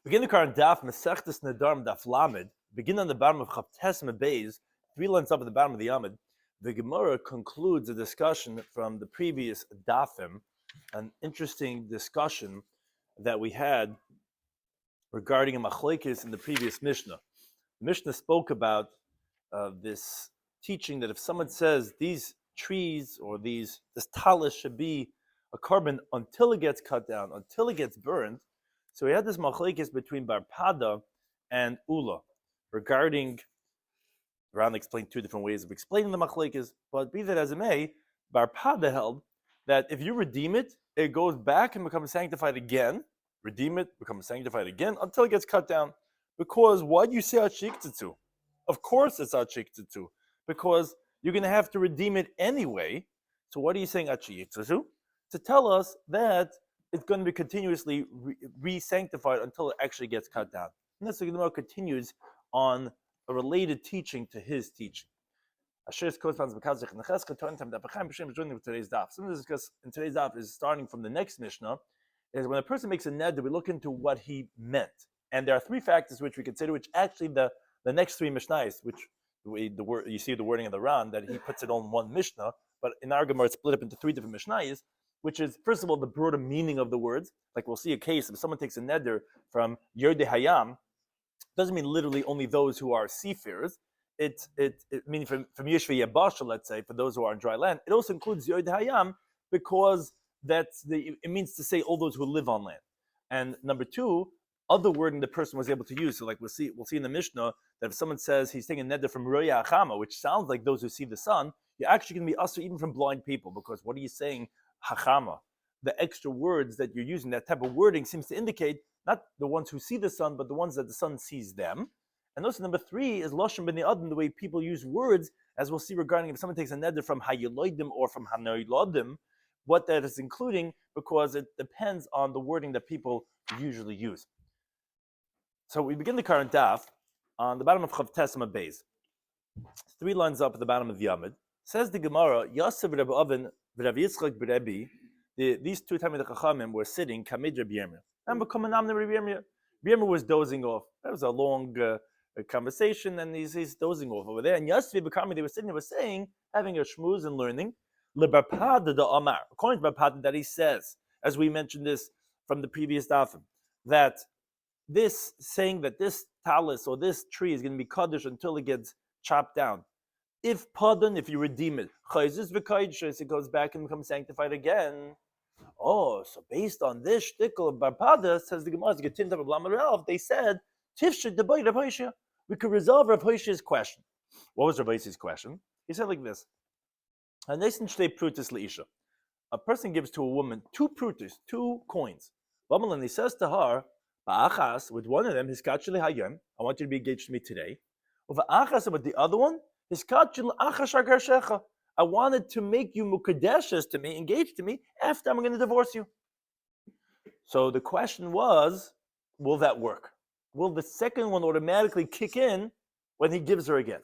Begin the current Daf, Mesechtes Nedarim Daf Lamed. Begin on the bottom of Chavtes Mebeis, 3 lines up at the bottom of the Amid. The Gemara concludes a discussion from the previous Dafim, an interesting discussion that we had regarding a machlekes in the previous Mishnah. The Mishnah spoke about this teaching that if someone says these trees or this talus should be a carbon until it gets cut down, until it gets burned. So we had this machlekes between Bar Pada and Ula regarding. Ran explained 2 different ways of explaining the machlekes, but be that as it may, Bar Pada held that if you redeem it, it goes back and becomes sanctified again. Redeem it, becomes sanctified again until it gets cut down. Because why do you say Achiktetsu? Of course it's Achiktetsu, because you're going to have to redeem it anyway. So what are you saying Achiktetsu? To tell us that it's going to be continuously re-sanctified until it actually gets cut down. And that's the Gemara continues on a related teaching to his teaching. Today's daf. Some of this discuss in today's daf is starting from the next Mishnah. Is when a person makes a neder, we look into what he meant, and there are 3 factors which we consider, which actually the next 3 Mishnahs, which you see the wording of the Ran that he puts it on one Mishnah, but in our Gemara it's split up into 3 different Mishnahs, which is first of all the broader meaning of the words. Like we'll see a case if someone takes a neder from Yerde Hayam, doesn't mean literally only those who are seafarers. It meaning from Yeshve Yabasha, let's say, for those who are on dry land. It also includes Yerde Hayam because it means to say all those who live on land. And number 2, other wording the person was able to use. So like we'll see in the Mishnah that if someone says he's taking a neder from Roya Achama, which sounds like those who see the sun, you're actually going to be usher even from blind people, because what are you saying? Hachama. The extra words that you're using, that type of wording seems to indicate not the ones who see the sun, but the ones that the sun sees them. And also number 3 is Loshem ben Adam, the way people use words, as we'll see regarding if someone takes a neder from Hayeloidim or from Hanoilodim, what that is including, because it depends on the wording that people usually use. So we begin the current daf on the bottom of Chavtes Mebeis. 3 lines up at the bottom of the Yamid. Says the Gemara, Yosef Rebbe Oven Rav Yitzchak Berebi, these 2 Talmidei Chachamim were sitting Kamid Rabbi Yirmiyah. And become a namne Rabbi Yirmiyah. Rabbi Yirmiyah was dozing off. That was a long conversation, and he's dozing off over there. And Yosef Bekami, they were sitting, they were saying, having a shmooze and learning. Bar Pada da Amar. According to Bar Pada, that he says, as we mentioned this from the previous dafim, that this saying that this talus or this tree is going to be kaddish until it gets chopped down. If you redeem it, it goes back and becomes sanctified again. Oh, so based on this shtickle of Bar Pada, says the Gemara, they said, we could resolve Rav Hoshi's question. What was Rav Hoshi's question? He said like this: a person gives to a woman 2 prutas, 2 coins. And he says to her, with one of them, I want you to be engaged to me today. With the other one, I wanted to make you mukadeshes to me, engaged to me, after I'm going to divorce you. So the question was, will that work? Will the second one automatically kick in when he gives her again?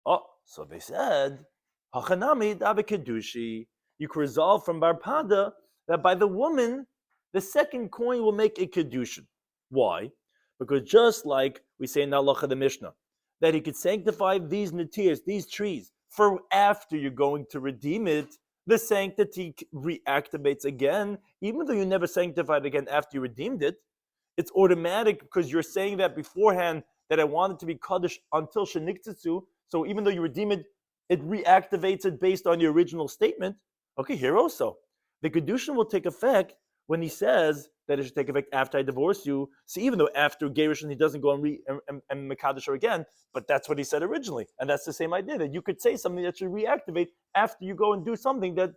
Oh, so they said, Hachanami dabe kedushi. You can resolve from Bar Pada that by the woman, the second coin will make a kedushin. Why? Because just like we say in Halacha the Mishnah, that he could sanctify these netias, these trees, for after you're going to redeem it, the sanctity reactivates again, even though you never sanctified again after you redeemed it. It's automatic because you're saying that beforehand that I want it to be kaddish until sheniktzitzu. So even though you redeem it, it reactivates it based on the original statement. Okay, here also, the kedushin will take effect when he says that it should take effect after I divorce you. So even though after Gerushin he doesn't go and Mekadosh her again, but that's what he said originally. And that's the same idea, that you could say something that should reactivate after you go and do something that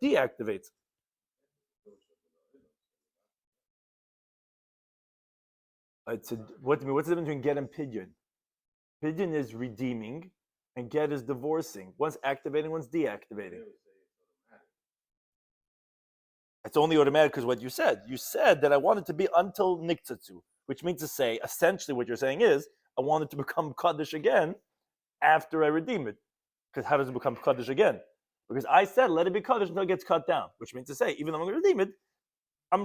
deactivates. What's the difference between get and pidyon? Pidyon is redeeming, and get is divorcing. One's activating, one's deactivating. It's only automatic because what you said. You said that I want it to be until niktzatzu, which means to say, essentially what you're saying is, I want it to become kaddish again after I redeem it. Because how does it become kaddish again? Because I said, let it be kaddish until it gets cut down, which means to say, even though I'm going to redeem it, I'm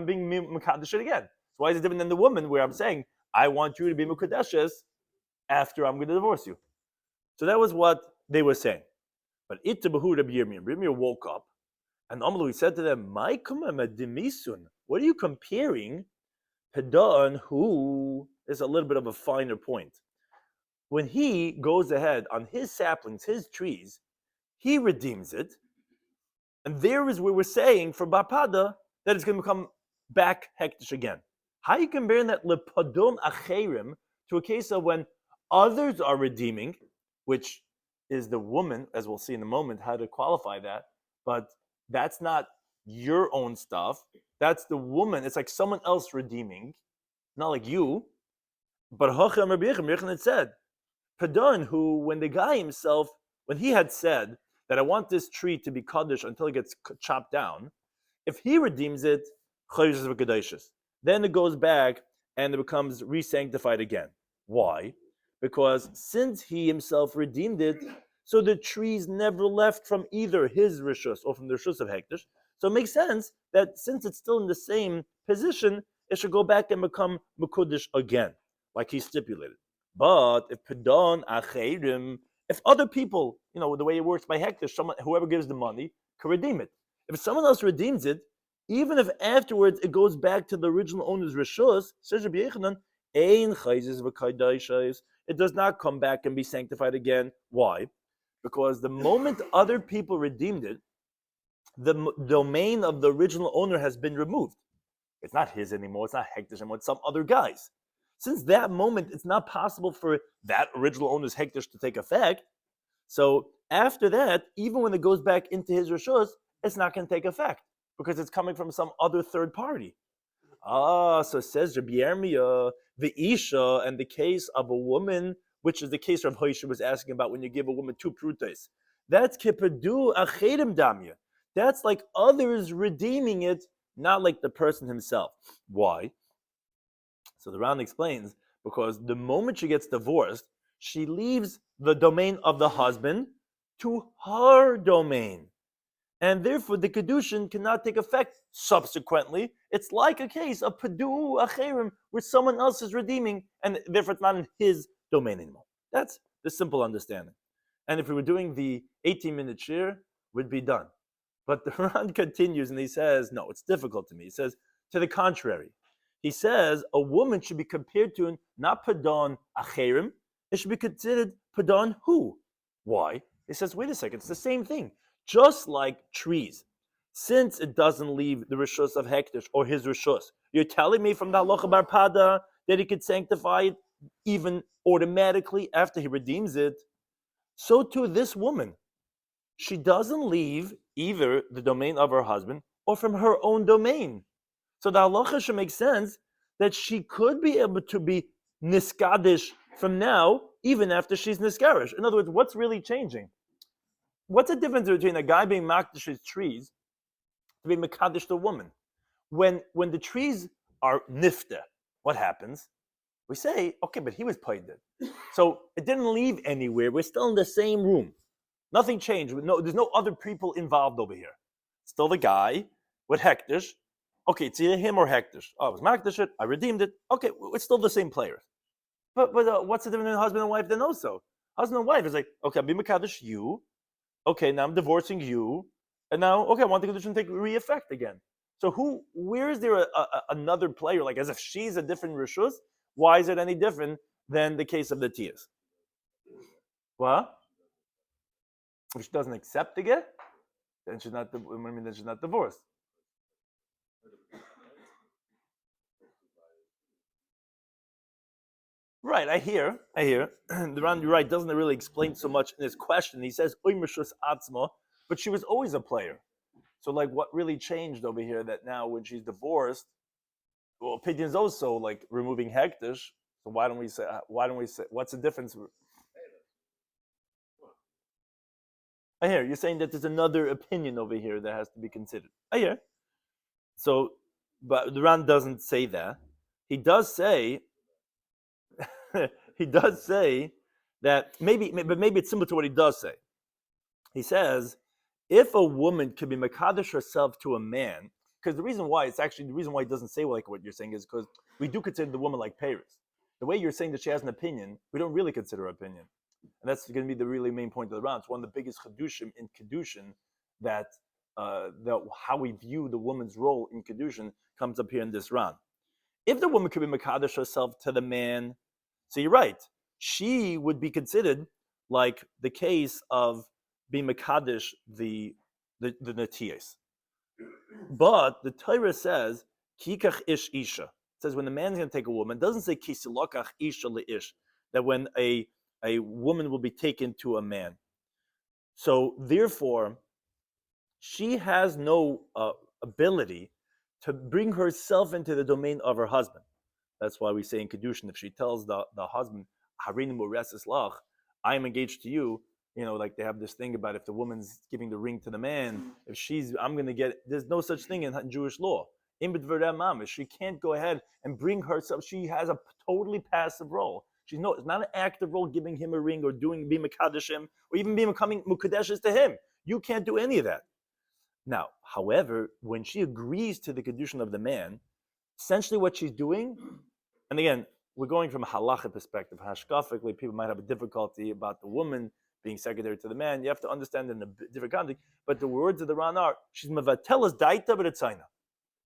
being mekadosh it again. why is it different than the woman where I'm saying, I want you to be Mukadeshes after I'm going to divorce you? So that was what they were saying. But Itabahu Rabbi Yirmiyah woke up, and Amalu said to them, what are you comparing? Pedon, who is a little bit of a finer point. When he goes ahead on his saplings, his trees, he redeems it. And there is where we're saying for Bapada that it's going to become back hektish again. How are you comparing that lepadom acherim to a case of when others are redeeming, which is the woman, as we'll see in a moment, how to qualify that, but that's not your own stuff. That's the woman. It's like someone else redeeming, not like you. But Hachem Rabbi Yechon had said, Padon, who, when the guy himself, when he had said that I want this tree to be kaddish until it gets chopped down, if he redeems it, then it goes back and it becomes re-sanctified again. Why? Because since he himself redeemed it, so the trees never left from either his rishus or from the rishus of hektish. So it makes sense that since it's still in the same position, it should go back and become mekudesh again, like he stipulated. But if pedon acherim, if other people, the way it works by hektish, whoever gives the money can redeem it. If someone else redeems it, even if afterwards it goes back to the original owner's rishus, says Rabbi Yechanan, ein chayzis v'kaydashais, it does not come back and be sanctified again. Why? Because the moment other people redeemed it, the domain of the original owner has been removed. It's not his anymore. It's not hektish anymore. It's some other guy's. Since that moment, it's not possible for that original owner's hektish to take effect. So after that, even when it goes back into his rishus, it's not going to take effect because it's coming from some other third party. So says Rabbi Yirmiyah, the Isha, and the case of a woman, which is the case Rav Hoyshe was asking about when you give a woman 2 prutes. That's kipadu achedim damya. That's like others redeeming it, not like the person himself. Why? So the Ran explains, because the moment she gets divorced, she leaves the domain of the husband to her domain. And therefore the Kedushin cannot take effect subsequently. It's like a case of Padu Acherim, where someone else is redeeming, and therefore it's not in his domain anymore. That's the simple understanding. And if we were doing the 18-minute shiur, we'd be done. But the Ran continues and he says, no, it's difficult to me. He says, to the contrary. He says a woman should be compared to not Padon Acherim, it should be considered Padon who? Why? He says, wait a second, it's the same thing. Just like trees, since it doesn't leave the rishus of hektish or his rishus, you're telling me from the halacha bar pada that he could sanctify it even automatically after he redeems it. So too this woman, she doesn't leave either the domain of her husband or from her own domain. So the halacha should make sense that she could be able to be niskadish from now, even after she's niskarish. In other words, what's really changing? What's the difference between a guy being makdish his trees to be makadish the woman? When the trees are nifta, what happens? We say, okay, but he was paid it. So it didn't leave anywhere. We're still in the same room. Nothing changed. There's no other people involved over here. Still the guy with hektish. Okay, it's either him or hektish. Oh, I was makdish it. I redeemed it. Okay, it's still the same players. But what's the difference between husband and wife then also? Husband and wife is like, okay, I'll be makadish you. Okay, now I'm divorcing you. And now, okay, I want the condition to take re-effect again. So where is there another player, like as if she's a different rishus? Why is it any different than the case of the Tias? What? If she doesn't accept the get, then she's not divorced. Right, I hear. The Ran, you're right, doesn't really explain so much in his question. He says, Oy Mishus Atzma, but she was always a player. So like what really changed over here that now when she's divorced, well, Pidyon is also like removing hektish. So why don't we say what's the difference? I hear you're saying that there's another opinion over here that has to be considered. I hear. So, but the Ran doesn't say that. He does say that maybe it's similar to what he does say. He says, if a woman can be makadish herself to a man, because the reason why it doesn't say like what you're saying is because we do consider the woman like Paris. The way you're saying that she has an opinion, we don't really consider her opinion, and that's going to be the really main point of the round. It's one of the biggest chedushim in kedushin that how we view the woman's role in kedushin comes up here in this round. If the woman could be mekadosh herself to the man, so you're right, she would be considered like the case of being mekadosh the netiyos. But the Torah says kikach ish isha. It says when the man's going to take a woman, it doesn't say kisilokach isha leish, that when a woman will be taken to a man. So therefore, she has no ability to bring herself into the domain of her husband. That's why we say in kedushin, if she tells the husband, "Harini mureses lach," I am engaged to you. Like they have this thing about if the woman's giving the ring to the man, I'm going to get. There's no such thing in Jewish law. She can't go ahead and bring herself. She has a totally passive role. It's not an active role giving him a ring or being Mekadeshim or even being becoming Mukadeshes to him. You can't do any of that. Now, however, when she agrees to the kedushin of the man, essentially what she's doing, and again, we're going from a halacha perspective. Hashkafically, people might have a difficulty about the woman being secondary to the man. You have to understand in a different context. But the words of the Ran are, she's mevatelas daita b'retzaina.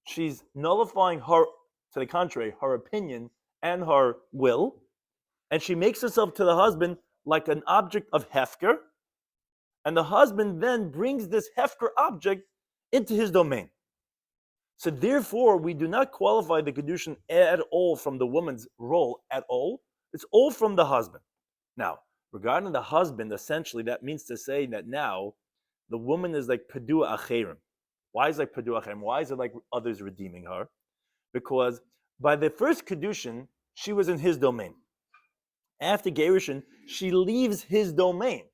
She's nullifying her, to the contrary, her opinion and her will, and she makes herself to the husband like an object of hefker, and the husband then brings this hefker object into his domain. So therefore, we do not qualify the kedushin at all from the woman's role at all. It's all from the husband. Now, regarding the husband, essentially, that means to say that now the woman is like pedua acherim. Why is it like pedua acherim? Why is it like others redeeming her? Because by the first kedushin, she was in his domain. After gerushin, she leaves his domain.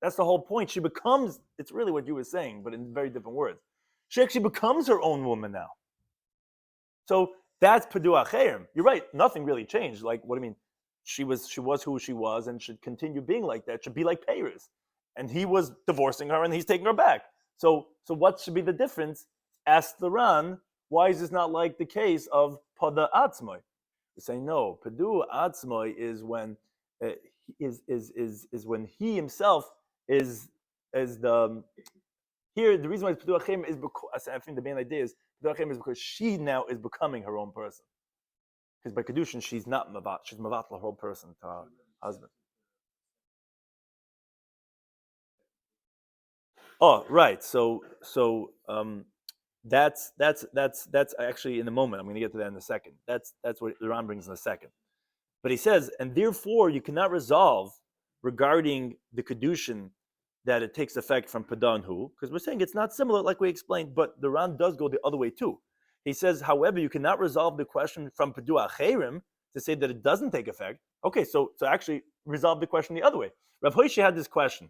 That's the whole point. She becomes, it's really what you were saying, but in very different words. She actually becomes her own woman now. So that's pedua acherim. You're right, nothing really changed. Like, what do you mean? She was who she was and should continue being like that, should be like Paris. And he was divorcing her and he's taking her back. So what should be the difference? Ask the Ran, why is this not like the case of pada atzmai? We say no, pedua atzmai is when is when he himself is the here. The reason why it's pedua acherim is because I think the main idea is pedua acherim is because she now is becoming her own person. Because by kedushin she's not mavat, she's mavat the whole person to her husband. Oh, right. So that's actually in the moment. I'm going to get to that in a second. That's what the Ram brings in a second. But he says, and therefore you cannot resolve regarding the kedushin that it takes effect from padan hu, because we're saying it's not similar, like we explained. But the Ram does go the other way too. He says, however, you cannot resolve the question from pedua acherim to say that it doesn't take effect. Okay, so actually resolve the question the other way. Rav Hoshi had this question.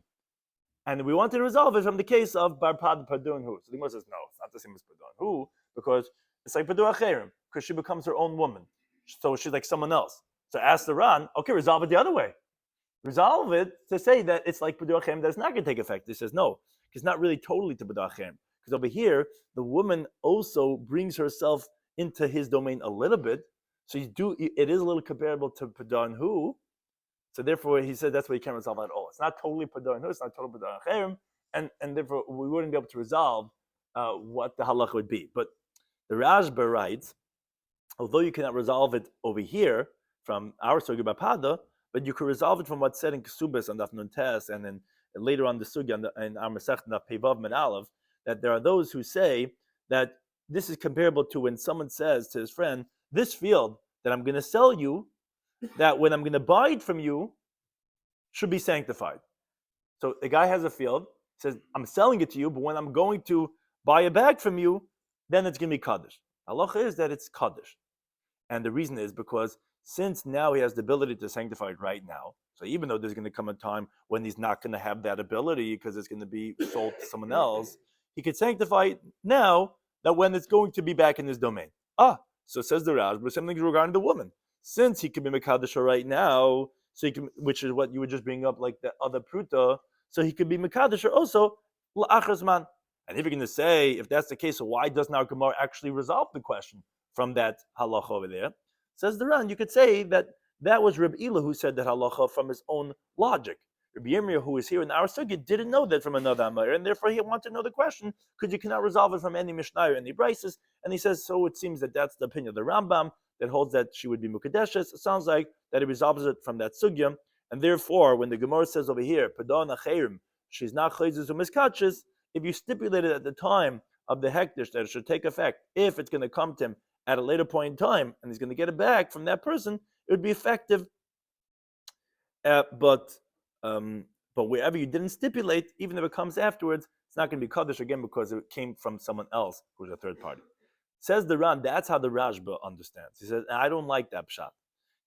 And we wanted to resolve it from the case of bar pad padun hu. So the Gemara says, no, it's not the same as padun hu, because it's like padu acherim, because she becomes her own woman. So she's like someone else. So ask the Ran, okay, resolve it the other way. Resolve it to say that it's like padu acherim, that it's not going to take effect. He says, no, it's not really totally to padu acherim. Because over here, the woman also brings herself into his domain a little bit. So it is a little comparable to padun hu. So therefore, he said that's why you can't resolve at all. It's not totally padan, it's not totally padan acherim, and therefore we wouldn't be able to resolve what the halach would be. But the Rashba writes, although you cannot resolve it over here from our sugya bapada, but you could resolve it from what's said in Kesubas and Daf Nun Tes, and then later on the sugya in our Masechet Daf Pevav Med Aleph, that there are those who say that this is comparable to when someone says to his friend, "This field that I'm going to sell you, that when I'm going to buy it from you, should be sanctified." So the guy has a field, says, I'm selling it to you, but when I'm going to buy it back from you, then it's going to be Kaddish. Halacha is that it's Kaddish. And the reason is because since now he has the ability to sanctify it right now, so even though there's going to come a time when he's not going to have that ability because it's going to be sold to someone else, he could sanctify it now that when it's going to be back in his domain. So says the Raz, but something regarding the woman. Since he can be Mekadesha right now, so he can, which is what you were just bringing up, like the other pruta, so he could be Mekadesha also La'achar Zman. And if you're going to say, if that's the case, so why doesn't our Gemara actually resolve the question from that halacha over there? Says the Ran, you could say that that was Rabbi Ila who said that halacha from his own logic. Rabbi Yirmiyah, who is here in our sugya, didn't know that from another Amar, and therefore he wanted to know the question, because you cannot resolve it from any Mishnah or any Brises. And he says, so it seems that that's the opinion of the Rambam, that holds that she would be Mukadeshes. It sounds like that it resolves it from that sugya, and therefore, when the Gemara says over here, Padan Acherim, she's not Chayzis or Miskatches, if you stipulated at the time of the Hektish that it should take effect, if it's going to come to him at a later point in time, and he's going to get it back from that person, it would be effective. But wherever you didn't stipulate, even if it comes afterwards, it's not going to be Kaddish again because it came from someone else who's a third party. Says the Ran, that's how the Rashba understands. He says, I don't like that pshat.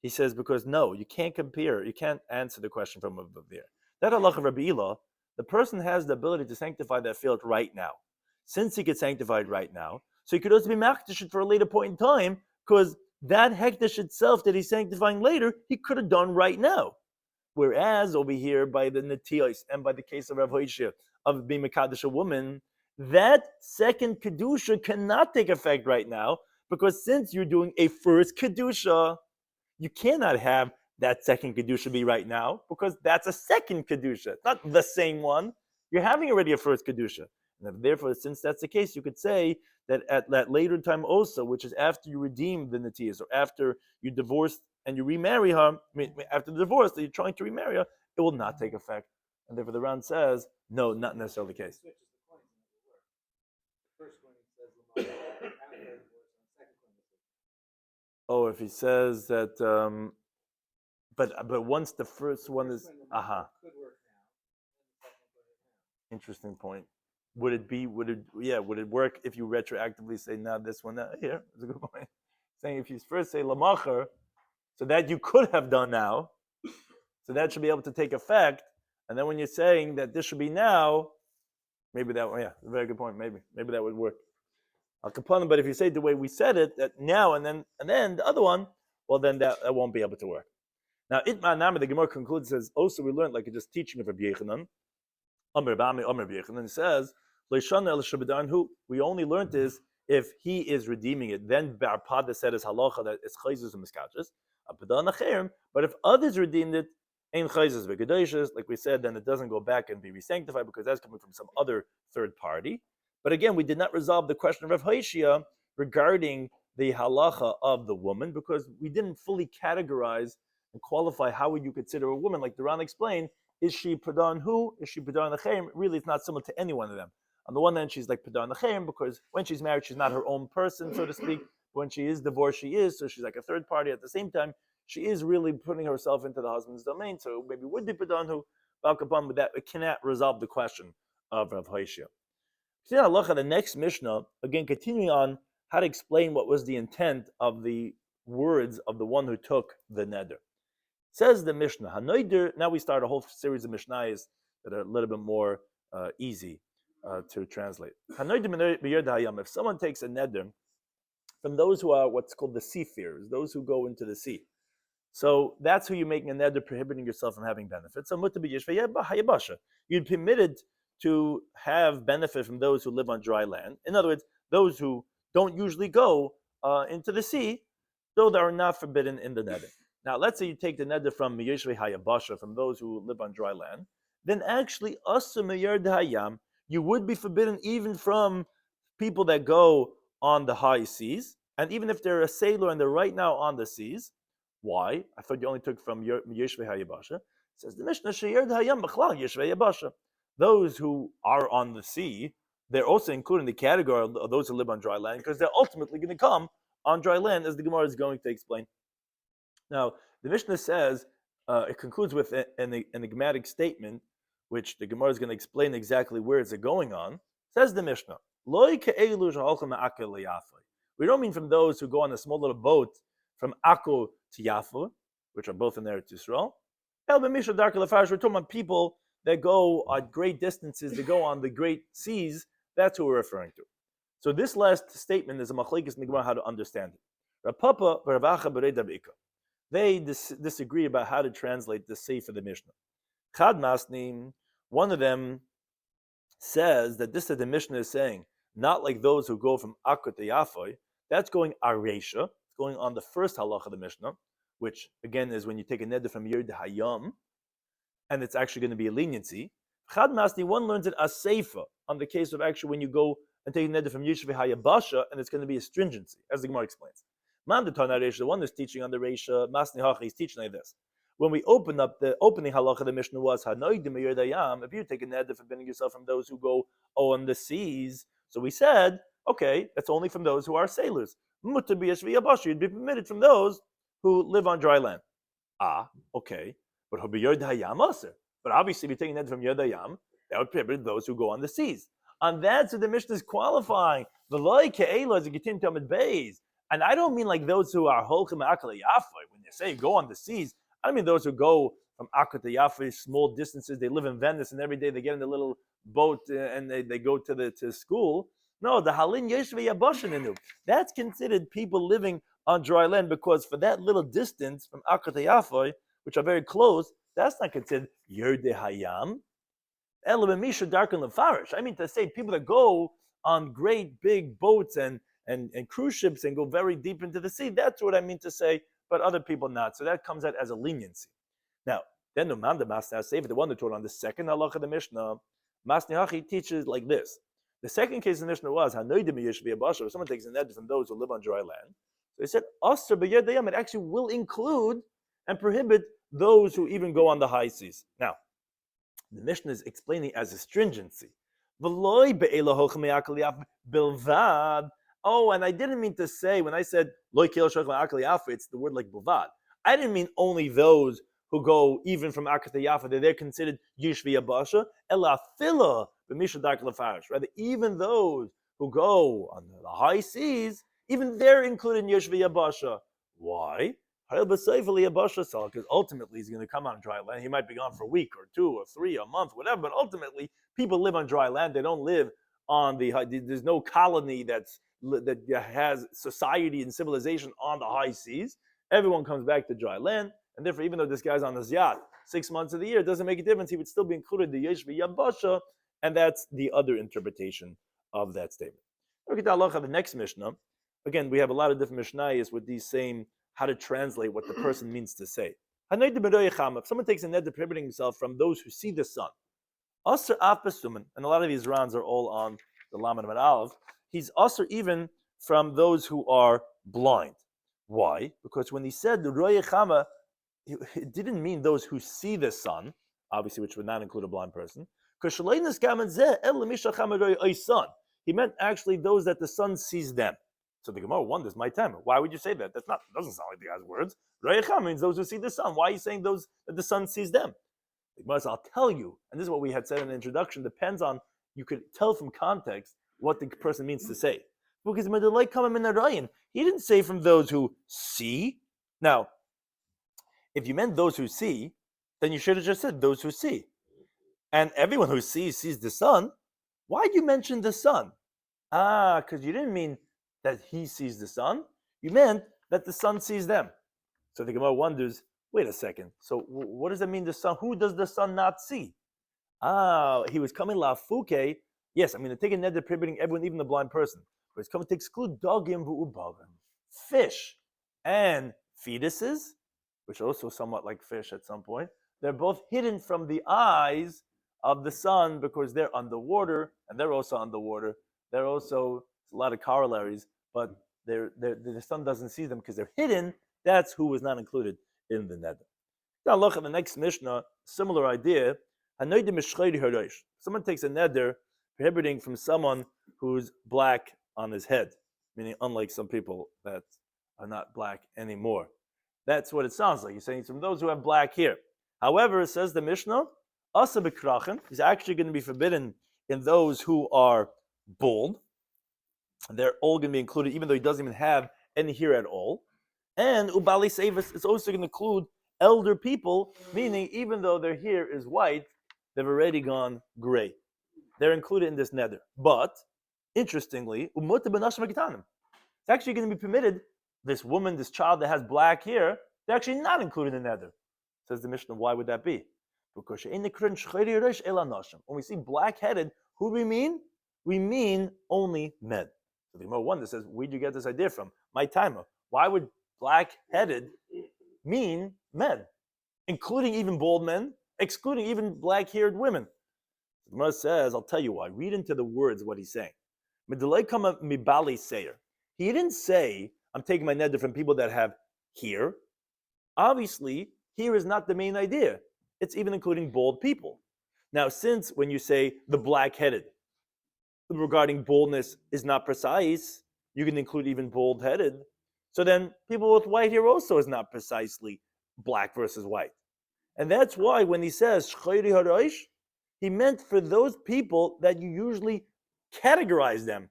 He says, because no, you can't compare, you can't answer the question from over there. That halacha of Rabbi Ila, the person has the ability to sanctify that field right now. Since he could sanctify it right now, so he could also be makdish for a later point in time, because that hektish itself that he's sanctifying later, he could have done right now. Whereas over here, by the Netiyos and by the case of Rav Hoshia of being Mekadosh a woman, that second Kedusha cannot take effect right now, because since you're doing a first Kedusha, you cannot have that second Kedusha be right now, because that's a second Kedusha, not the same one. You're having already a first Kedusha. And therefore, since that's the case, you could say that at that later time also, which is after you redeem the Netiyos, or after you divorce and you remarry her, after the divorce that you're trying to remarry her, it will not take effect. And therefore the Ran says, no, not necessarily the case. Oh, if he says that, but once the first one is, interesting point. Would it work if you retroactively say, now this one, here? That's a good point. Saying if you first say lamacher, so that you could have done now, so that should be able to take effect, and then when you're saying that this should be now, maybe that, a very good point, maybe that would work. But if you say the way we said it, that now and then the other one, well then that won't be able to work. Now, Itma Nama, the Gemara concludes, says, also we learned like just teaching of Rabbi Yechanan, Amr Yechanan, he says, we only learned this if he is redeeming it. Then Barpada said his halacha that it's chayzus and miskachas. But if others redeemed it, ain't chayzus v'kedoshes, like we said, then it doesn't go back and be re-sanctified because that's coming from some other third party. But again, we did not resolve the question of Rav Hoshia regarding the halacha of the woman, because we didn't fully categorize and qualify how would you consider a woman. Like the Ran explained, is she Padan who? Is she Padan Nachem? Really, it's not similar to any one of them. On the one hand, she's like Padan Nachem because when she's married, she's not her own person, so to speak. When she is divorced, she is, so she's like a third party. At the same time, she is really putting herself into the husband's domain, so maybe would be Padan who, but that it cannot resolve the question of Rav Hoshia. The next Mishnah, again, continuing on how to explain what was the intent of the words of the one who took the neder. Says the Mishnah, Hanoider, now we start a whole series of Mishnayos that are a little bit more easy to translate. If someone takes a neder from those who are what's called the seafarers, those who go into the sea. So that's who you're making a neder prohibiting yourself from having benefits. You'd permitted to have benefit from those who live on dry land. In other words, those who don't usually go into the sea, though they are not forbidden in the neder. Now, let's say you take the neder from Miyeshvei Hayabasha, from those who live on dry land, then actually, you would be forbidden even from people that go on the high seas, and even if they're a sailor and they're right now on the seas. Why? I thought you only took from Yeshvei Hayabasha. It says the Mishnah, Sheyerd Hayam B'chlal Yeshvei Hayabasha. Those who are on the sea, they're also included in the category of those who live on dry land, because they're ultimately going to come on dry land, as the Gemara is going to explain. Now, the Mishnah says, it concludes with an enigmatic statement, which the Gemara is going to explain exactly where it's going on. Says the Mishnah, we don't mean from those who go on a small little boat from Akko to Yafa, which are both in Eretz Yisrael. We're talking about people that go at great distances, they go on the great seas. That's who we're referring to. So this last statement is a machlekes in the Gemara how to understand it. Rav Papa, Rav Acha, B'rei Dabika. They disagree about how to translate the seif of the Mishnah. Chad Masnim, one of them says that this that the Mishnah is saying, not like those who go from Akut to Yafoy, that's going Aresha, it's going on the first halacha of the Mishnah, which again is when you take a neder from Yerd Hayam, and it's actually going to be a leniency. Chad Masni, one learns it as Seifa, on the case of actually when you go and take a neder from Yishvi Hayabasha, and it's going to be a stringency, as the Gemara explains. Mandatan Aresha, the one who's teaching on the Resha, Masni Hachi, he's teaching like this. When we open up the opening halacha of the Mishnah was Hanoidim Yerd Hayam, if you take a neder forbidding yourself from those who go on the seas, so we said, okay, that's only from those who are sailors. You'd be permitted from those who live on dry land. Okay. But obviously, if you're taking that from Yod Hayam, that would prohibit those who go on the seas. And that's what the Mishnah is qualifying. And I don't mean like those who are Holchem Akal Yafa. When they say go on the seas, I don't mean those who go from Akal to Yafa, small distances. They live in Venice, and every day they get in a little boat and they go to school. No, the Halin Yeshve Yabashin. That's considered people living on dry land, because for that little distance from Akal to Yafa, which are very close, that's not considered Yerde Hayam. I mean to say people that go on great big boats and cruise ships and go very deep into the sea, that's what I mean to say, but other people not. So that comes out as a leniency. Now, then the Masni Hasefer, the one that taught on the second halacha of the Mishnah, Masni Hachi teaches like this. The second case in the Mishnah was, if someone takes a neder from those who live on dry land, so he said, it actually will include and prohibit those who even go on the high seas. Now, the Mishnah is explaining as a stringency. Oh, and I didn't mean to say, when I said, it's the word like bilvad. I didn't mean only those who go even from Akar to Yafa, they're considered Yishvi Yabasha, Elafila, rather, even those who go on the high seas, even they're included in Yishvi Yabasha. Why? Because ultimately he's going to come on dry land. He might be gone for a week or 2 or 3, a month, whatever, but ultimately people live on dry land. They don't live on there's no colony that has society and civilization on the high seas. Everyone comes back to dry land, and therefore, even though this guy's on his yacht 6 months of the year, it doesn't make a difference. He would still be included in the Yeshvi Yabasha, and that's the other interpretation of that statement. Look at the next Mishnah. Again, we have a lot of different Mishnayos with these same how to translate what the person means to say. If someone takes a neder prohibiting himself from those who see the sun, and a lot of these rounds are all on the Lamed Amud Aleph, he's also even from those who are blind. Why? Because when he said the roye chama, it didn't mean those who see the sun, obviously, which would not include a blind person. He meant actually those that the sun sees them. So the Gemara wonders, my time. Why would you say that? Doesn't sound like the guy's words. Royecha means those who see the sun. Why are you saying those that the sun sees them? The Gemara says, I'll tell you, and this is what we had said in the introduction, depends on, you could tell from context what the person means to say. Because he didn't say from those who see. Now, if you meant those who see, then you should have just said those who see. And everyone who sees the sun. Why did you mention the sun? Because you didn't mean that he sees the sun. You meant that the sun sees them. So the Gemara wonders, wait a second. So what does that mean, the sun? Who does the sun not see? He was coming lafuke. Yes, I'm going to take a neder prohibiting everyone, even the blind person. But he's coming to exclude dogim v'ubavim, fish and fetuses, which are also somewhat like fish at some point. They're both hidden from the eyes of the sun because they're underwater, and they're also underwater. They're also a lot of corollaries, but the sun doesn't see them because they're hidden. That's who was not included in the neder. Now look at the next Mishnah, similar idea. Someone takes a neder prohibiting from someone who's black on his head, meaning unlike some people that are not black anymore. That's what it sounds like. You're saying it's from those who have black hair. However, it says the Mishnah, Asa b'krachin is actually going to be forbidden in those who are bald. They're all going to be included, even though he doesn't even have any hair at all. And ubali sevis is also going to include elder people, meaning even though their hair is white, they've already gone gray. They're included in this neder. But interestingly, it's actually going to be permitted. This woman, this child that has black hair, they're actually not included in the neder. Says the Mishnah, why would that be? Because when we see black-headed, Who do we mean? We mean only men. So the Gemara wonders, says, where did you get this idea from? My timer. Why would black-headed mean men, including even bald men, excluding even black-haired women? The Gemara says, I'll tell you why. Read into the words what he's saying. He didn't say, I'm taking my neder from people that have hair. Obviously, hair is not the main idea. It's even including bald people. Now, since when you say the black-headed, regarding baldness is not precise, you can include even bald-headed. So then people with white hair also is not precisely black versus white. And that's why when he says shchayri harosh, he meant for those people that you usually categorize them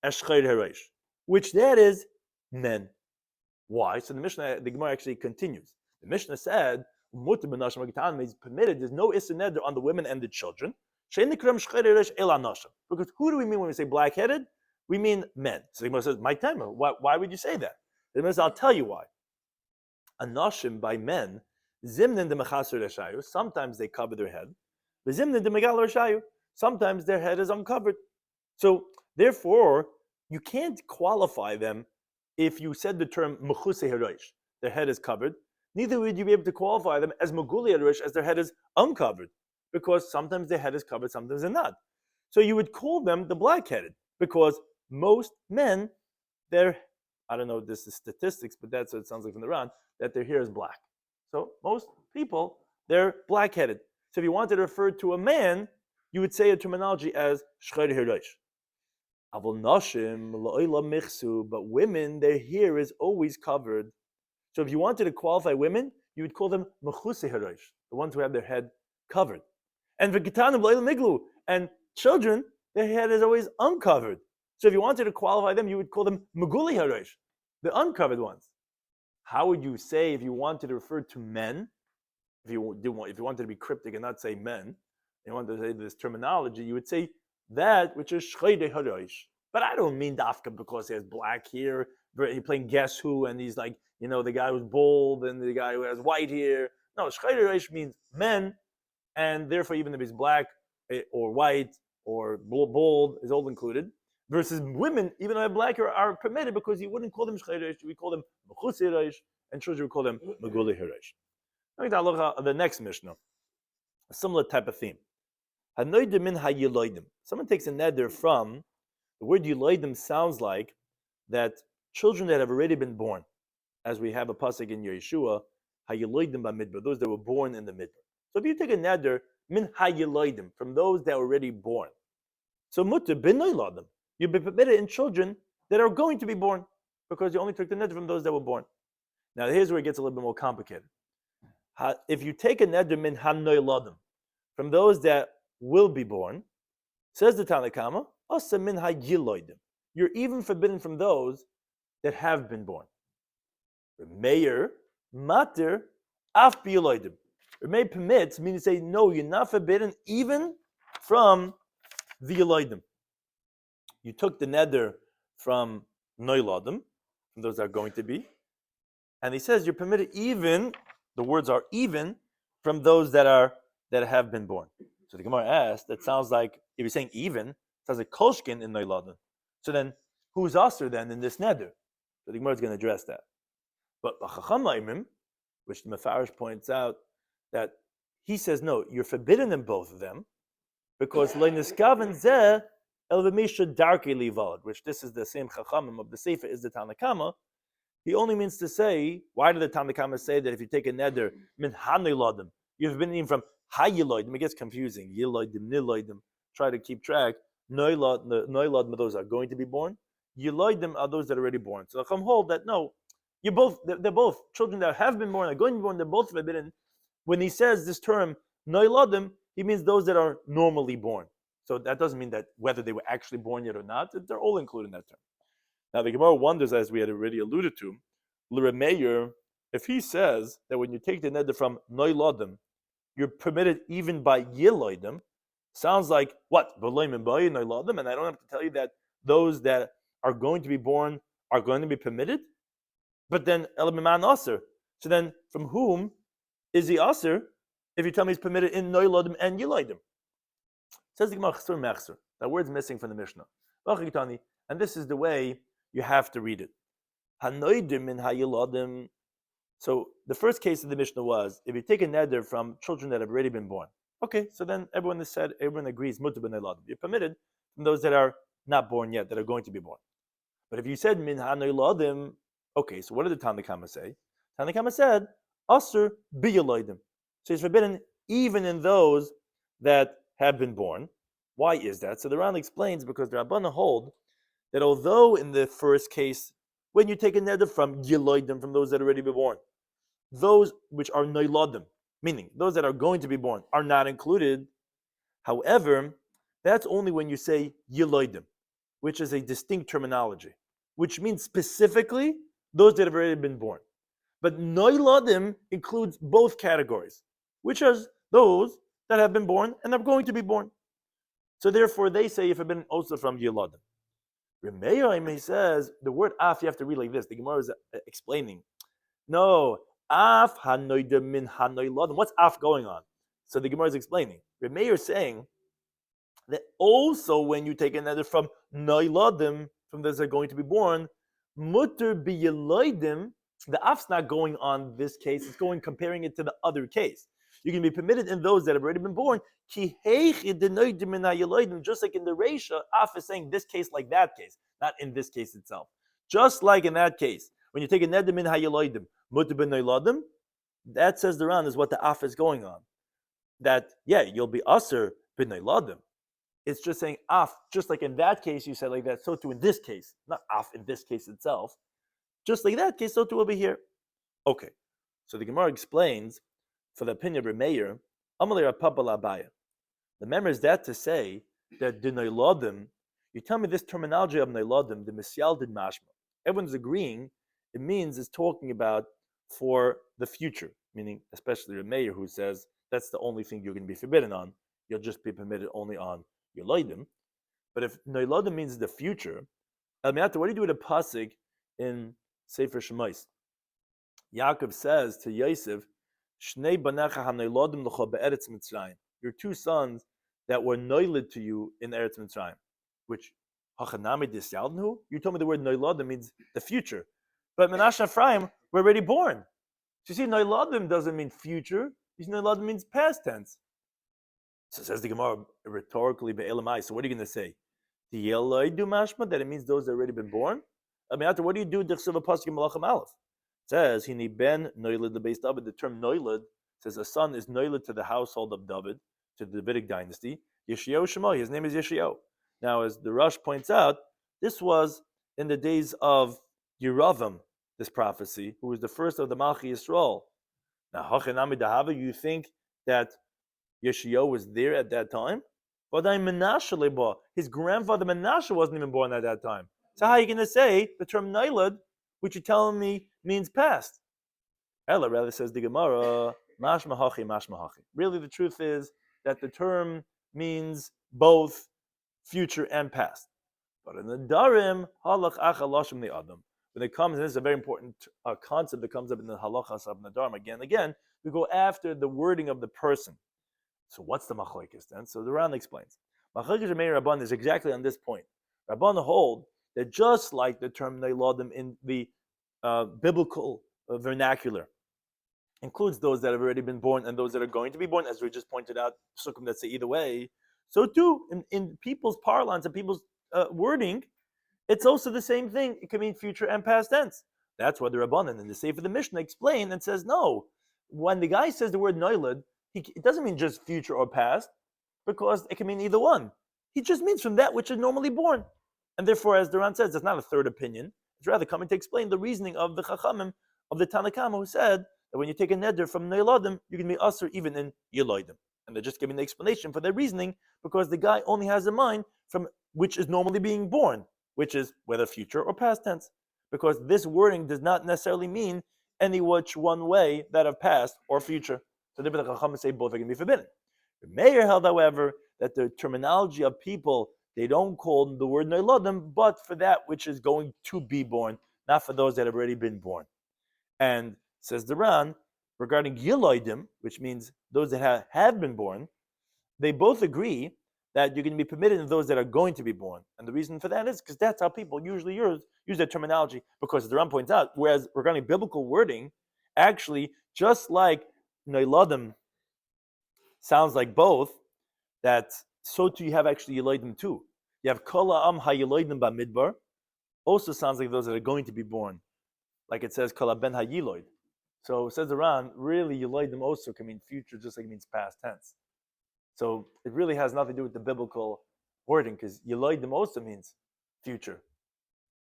as shchayri harosh, which that is men. Why? So the Gemara actually continues. The Mishnah said, is permitted, there's no issur neder on the women and the children. Because who do we mean when we say black-headed? We mean men. So the Gemara says, my timer, why would you say that? The Gemara says, I'll tell you why. Anashim, by men, zimnin de mechasur reshayu, sometimes they cover their head. Zimnin de megal reshayu, sometimes their head is uncovered. So therefore, you can't qualify them if you said the term mechuse harosh, their head is covered. Neither would you be able to qualify them as meguli harosh, as their head is uncovered, because sometimes their head is covered, sometimes they're not. So you would call them the black-headed, because most men, I don't know if this is statistics, but that's what it sounds like from the Ran, that their hair is black. So most people, they're black-headed. So if you wanted to refer to a man, you would say a terminology as shchayri harosh. Avol nashim la'olam michsu, but women, their hair is always covered. So if you wanted to qualify women, you would call them mechuse harosh, the ones who have their head covered. And v'gitanim la'olam miglu, and children, their head is always uncovered. So if you wanted to qualify them, you would call them meguli harosh, the uncovered ones. How would you say if you wanted to refer to men? If you wanted to be cryptic and not say men, you wanted to say this terminology, you would say that which is shchayri harosh. But I don't mean dafka because he has black hair. He's playing Guess Who, and he's like, the guy who's bald and the guy who has white hair. No, shchayri harosh means men, and therefore even if he's black or white or bald is all included. Versus women, even though they have black hair, are permitted because you wouldn't call them shchayri harosh, we call them mechuse harosh, and children would call them meguli harosh. The next Mishnah, a similar type of theme. Someone takes a neder from, the word yiloidim sounds like that children that have already been born, as we have a pasuk in Yeshua, hayiloidim b'midbar, those that were born in the midbar. So if you take a neder, min hayiloidim, from those that were already born, so mutter bin noiladim, you'll be permitted in children that are going to be born, because you only took the neder from those that were born. Now here's where it gets a little bit more complicated. If you take a neder min hanoiladim, from those that will be born, says the Tanna Kama, asa min hayiloidim, you're even forbidden from those that have been born. Meir mater af biyiloidim. Meir permits, meaning to say no, you're not forbidden even from the yiloidim. You took the neder from noiladim, from those that are going to be, and he says you're permitted even. The words are even from those that have been born. So the Gemara asked, that sounds like, if you're saying even, it sounds like kolshkin in noiladim. So then, who's aser then in this neder? So the Gemara is going to address that. But Chacham Laimim, which the Mefarish points out, that he says, no, you're forbidden in both of them, because leiniskaven zeh el v'misha darkei livalad, which this is the same Chachamim of the Sefer, is the Tanna Kama. He only means to say, why did the Tanna Kama say that if you take a neder, min hanilodim, you've been even from hayilodim, it gets confusing, yilodim, nilodim, try to keep track, noilodim, those are going to be born, yilodim are those that are already born. So Chacham hold that, no, they're both children that have been born, are going to be born, they're both forbidden. When he says this term, noilodim, he means those that are normally born. So that doesn't mean that whether they were actually born yet or not, they're all included in that term. Now the Gemara wonders, as we had already alluded to, L'Remeir, if he says that when you take the neder from noilodim, you're permitted even by yiloidim, sounds like what? Noilodim, and I don't have to tell you that those that are going to be born are going to be permitted? But then Elamiman Aser. So then from whom is he Aser if you tell me he's permitted in noilodim and yiloidim? Says the Gemara, chsur mechsur. That word's missing from the Mishnah. And this is the way you have to read it. Hanoidim min hayiladim. So the first case of the Mishnah was, if you take a neder from children that have already been born. Okay, so then everyone agrees, mutar ben hayiladim. You're permitted from those that are not born yet, that are going to be born. But if you said min hanoiladim, okay, so what did the Tanakama say? Tanakama said, asur biyalaydim. So it's forbidden even in those that have been born. Why is that? So the Ran explains, because the Rabbana hold that although in the first case, when you take a neder from yiloidim, from those that already been born, those which are noiladim, meaning those that are going to be born, are not included. However, that's only when you say yiloidim, which is a distinct terminology, which means specifically those that have already been born. But noiladim includes both categories, which is those that have been born and are going to be born. So therefore, they say if it been also from yilodim. Remeir says the word af you have to read like this. The Gemara is explaining. No, af hanoidim min hanoiladim. What's af going on? So the Gemara is explaining. Remeir is saying that also when you take another from noiladim, from those that are going to be born, mutter biyiloidim, the af's not going on this case. It's going comparing it to the other case. You can be permitted in those that have already been born. Just like in the Reisha, af is saying this case like that case, not in this case itself. Just like in that case, when you take a nedim min hayeloidim, mutar ben noiladim, that says the Ran is what the af is going on. That, yeah, you'll be aser ben noiladim. It's just saying af, just like in that case you said like that, so too in this case, not af in this case itself. Just like that case, so too will be here. Okay, so the Gemara explains, for the opinion of Remeir, Amalei Rapapa Labaya. The member is that to say that the noiladim, you tell me this terminology of noiladim, the misyal did mashma. Everyone's agreeing, it means it's talking about for the future, meaning especially Remeir who says that's the only thing you're going to be forbidden on. You'll just be permitted only on yiloidim. But if noiladim means the future, what do you do with a pasuk in Sefer Shemais? Yaakov says to Yosef, Shnei banecha hanoiladim l'cha be'eretz Mitzrayim. Your two sons that were noiled to you in Eretz Mitzrayim, which hachanami disyaldnu. You told me the word noiladim means the future, but Menashe and Ephraim were already born. So you see, noiladim doesn't mean future. You see, noiladim means past tense. So says the Gemara rhetorically be'elamai. So what are you going to say? The yeloi do mashma that it means those that already been born. What do you do? D'chsuv pasuk malachim aleph. Says hini ben noiled the base David. The term noiled says a son is noiled to the household of David, to the Davidic dynasty. Yeshayahu Shemai, his name is Yeshayahu. Now, as the Rush points out, this was in the days of Yeravam, this prophecy, who was the first of the Malchi Yisrael. Now, Hachanami Dahava, you think that Yeshayahu was there at that time? His grandfather Menashe wasn't even born at that time. So how are you going to say the term noiled, which you're telling me means past? Ella rather says the Gemara, mashma hachi, mashma hachi. Really, the truth is that the term means both future and past. But in the Nadarim, halach acha lashim the adam. When it comes, and this is a very important concept that comes up in the halachas of Nadarim again and again, we go after the wording of the person. So what's the machlokes then? So the Ran explains. Machlokes Remeir Rabban is exactly on this point. Rabban hold that just like the term noiladim in the biblical vernacular includes those that have already been born and those that are going to be born, as we just pointed out, sukkim that say either way. So too, in people's parlance and people's wording, it's also the same thing. It can mean future and past tense. That's what the Rabbanan in the Sefer the Mishnah explain and says, no, when the guy says the word noiled, it doesn't mean just future or past, because it can mean either one. He just means from that which is normally born. And therefore, as the Ran says, it's not a third opinion. It's rather coming to explain the reasoning of the Chachamim, of the Tanakama, who said that when you take a neder from Neiladim, you can be usher even in Yeloidim. And they're just giving the explanation for their reasoning, because the guy only has in mind from which is normally being born, which is whether future or past tense. Because this wording does not necessarily mean any which one way, that of past or future. So the Chachamim say both are going to be forbidden. The Meir held, however, that the terminology of people, they don't call the word Neiladim, but for that which is going to be born, not for those that have already been born. And says the Ran, regarding Yiloidim, which means those that have been born, they both agree that you're going to be permitted in those that are going to be born. And the reason for that is because that's how people usually use that terminology, because the Ram points out, whereas regarding biblical wording, actually, just like Noiladim sounds like both, that so too you have actually Yeloidim too. You have Kol Ha'am HaYeloidim Bamidbar, also sounds like those that are going to be born. Like it says Kol HaBen HaYiloid. So it says around, really Yeloidim also can mean future, just like it means past tense. So it really has nothing to do with the biblical wording, because Yeloidim also means future.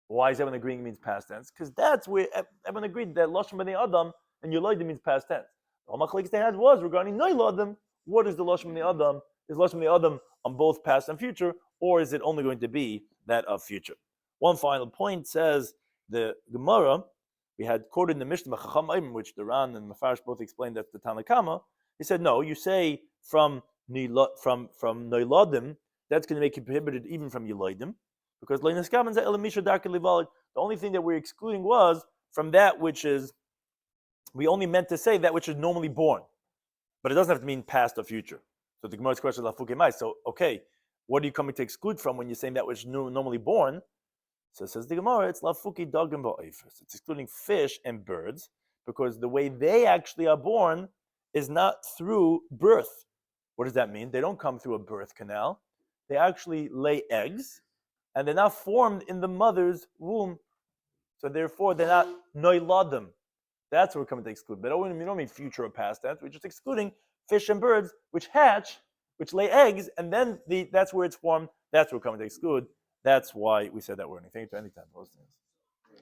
Why is everyone agreeing it means past tense? Because that's where everyone agreed that Lashon B'nai Adam and Yeloidim means past tense. All machlekes they had was regarding Noiladim. What is the Lashon B'nai Adam? Is Lashon B'nai Adam on both past and future, or is it only going to be that of future? One final point says the Gemara, we had quoted in the Mishnah, which the Ran and Mefarish both explained that the Tanakama. He said, no, you say from Noiladim, that's going to make you prohibited even from Yeloidim, because the only thing that we're excluding was from that which is, we only meant to say that which is normally born, but it doesn't have to mean past or future. So the Gemara's question is Lafuke Mai. So okay, what are you coming to exclude from when you're saying that which is normally born? So it says the Gemara, it's Lafuki Dagim Ba'ifus. It's excluding fish and birds, because the way they actually are born is not through birth. What does that mean? They don't come through a birth canal. They actually lay eggs, and they're not formed in the mother's womb. So therefore, they're not noiladim. That's what we're coming to exclude. But we don't mean future or past tense. We're just excluding fish and birds, which hatch, which lay eggs, and then that's where it's formed. That's what we're coming to exclude. That's why we said that word. Thank you to any time.